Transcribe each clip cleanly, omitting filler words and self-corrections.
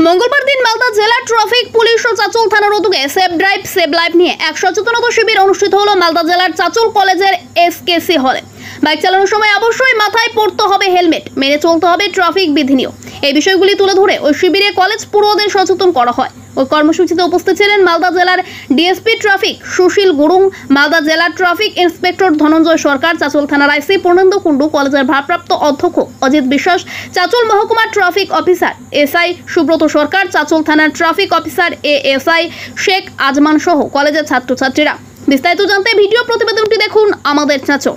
মঙ্গলবার দিন মালদা জেলা ট্রাফিক পুলিশ ও চাচল থানার উদ্যোগে সেভ ড্রাইভ সেভ লাইফ নিয়ে এক সচেতনতা শিবির অনুষ্ঠিত হলো মালদা জেলার চাচল কলেজের এসকেসি হলে। বাইক চালানোর সময় অবশ্যই মাথায় পড়তে হবে হেলমেট, মেনে চলতে হবে ট্রাফিক বিধিনিয়ম। এই বিষয়গুলি তুলে ধরে ওই শিবিরে কলেজ পড়ুয়াদের সচেতন করা হয়। ওই কর্মসূচিতে উপস্থিত ছিলেন মালদা জেলার ডিএসপি ট্রাফিক সুশীল গুরুং, মালদা জেলার ট্রাফিক ইন্সপেক্টর ধনঞ্জয় সরকার, চাচল থানার আইসি পূর্ণেন্দু কুণ্ডু, কলেজের ভারপ্রাপ্ত অধ্যক্ষ অজিত বিশ্বাস, চাচল মহকুমা ট্রাফিক অফিসার এসআই সুব্রত সরকার, চাচল থানার traffic officer ASI Sheikh Ajman সহ কলেজের ছাত্রছাত্রীরা। বিস্তারিত জানতে ভিডিও প্রতিবেদনটি দেখুন আমাদের চাচল।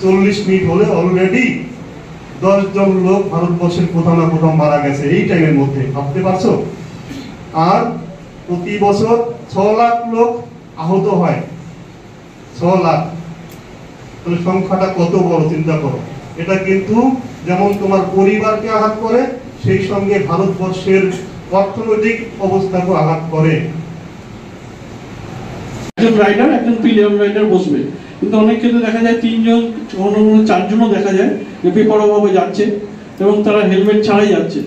40 মিনিট হলে অলরেডি 10 জন লোক ভারতবর্ষের কোথাও না কোথাও মারা গেছে এই টাইমের মধ্যে, ভাবতে পারছো? আর প্রতি বছর 6 লাখ লোক আহত হয়, 6 লাখ। তাহলে সংখ্যাটা কত বড় চিন্তা করো। এটা কিন্তু যেমন তোমার পরিবারকে আঘাত করে, সেই সঙ্গে ভারতবর্ষের অর্থনৈতিক অবস্থাকে আঘাত করে। একজন রাইডার, একজন পিলিয়ন রাইডার বসবে, কিন্তু অনেক ক্ষেত্রে দেখা যায় 3 জন, 4 জনও দেখা যায় যে বেপরোয়াভাবে যাচ্ছে এবং তারা হেলমেট ছাড়াই যাচ্ছে।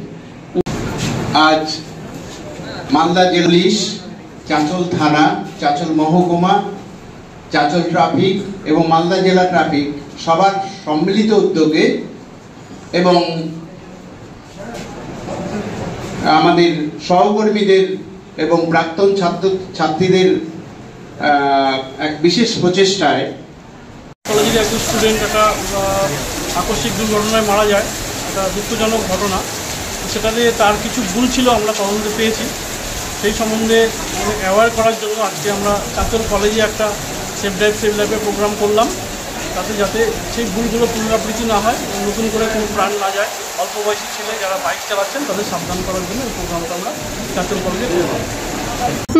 আজ মালদা জেলা পুলিশ, চাচল থানা, চাচল মহকুমা, চাচল ট্রাফিক এবং মালদা জেলা ট্রাফিক সবার সম্মিলিত উদ্যোগে এবং আমাদের সহকর্মীদের এবং প্রাক্তন ছাত্রছাত্রীদের এক বিশেষ প্রচেষ্টায় কলেজের একজন স্টুডেন্ট একটা আকস্মিক দুর্ঘটনায় মারা যায়। এটা দুঃখজনক ঘটনা। সেটা দিয়ে তার কিছু ভুল ছিল, আমরা তদন্তে পেয়েছি। সেই সম্বন্ধে অ্যাওয়ার করার জন্য আজকে আমরা চাচল কলেজে একটা সেভ ড্রাইভ সেভ লাইফের প্রোগ্রাম করলাম, তাতে যাতে সেই ভুলগুলো পুনরাবৃত্তি না হয়, নতুন করে কোনো প্রাণ না যায়। অল্প বয়সী ছেলে যারা বাইক চালাচ্ছেন তাদের সাবধান করার জন্য এই প্রোগ্রামটা আমরা চাচল কলেজে করলাম।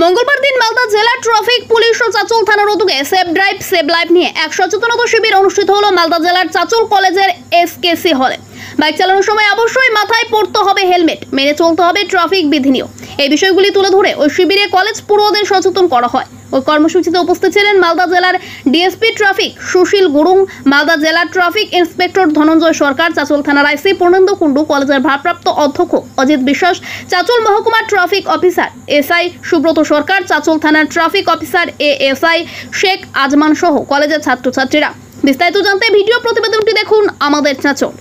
মঙ্গলবার দিন মালদা জেলা ট্রাফিক পুলিশ ও চাচল থানার উদ্যোগে সেভ ড্রাইভ সেভ লাইফ নিয়ে এক সচেতনতা শিবির অনুষ্ঠিত হলো মালদা জেলার চাচল কলেজের এসকেসি হলে। বাইক চালানোর সময় অবশ্যই মাথায় পড়তে হবে হেলমেট, মেনে চলতে হবে ট্রাফিক বিধিনিয়ম। এই বিষয়গুলি তুলে ধরে ওই শিবিরে কলেজ পড়ুয়াদের সচেতন করা হয়। ওই কর্মসূচিতে উপস্থিত ছিলেন মালদা জেলার ডিএসপি ট্রাফিক সুশীল গুরুং, মালদা জেলার ট্রাফিক ইন্সপেক্টর ধনঞ্জয় সরকার, চাচল থানার আইসি পূর্ণেন্দু কুণ্ডু, কলেজের ভারপ্রাপ্ত অধ্যক্ষ অজিত বিশ্বাস, চাচল মহকুমা ট্রাফিক অফিসার এসআই সুব্রত সরকার, চাচল থানার traffic officer ASI Sheikh Ajman সহ কলেজের ছাত্রছাত্রীরা। বিস্তারিত জানতে ভিডিও প্রতিবেদনটি দেখুন আমাদের চাচল।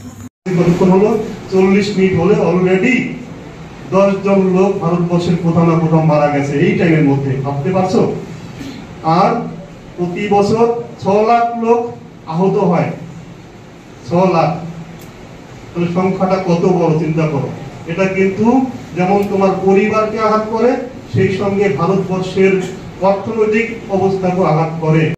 40 মিনিট হলে অলরেডি 10 জন লোক ভারতবর্ষের কোথাও না কোথাও মারা গেছে এই টাইমের মধ্যে, ভাবতে পারছো? আর প্রতি বছর 6 লাখ লোক আহত হয়, 6 লাখ। তাহলে সংখ্যাটা কত বড় চিন্তা করো। এটা কিন্তু যেমন তোমার পরিবারকে আঘাত করে, সেই সঙ্গে ভারতবর্ষের অর্থনৈতিক অবস্থাকে আঘাত করে।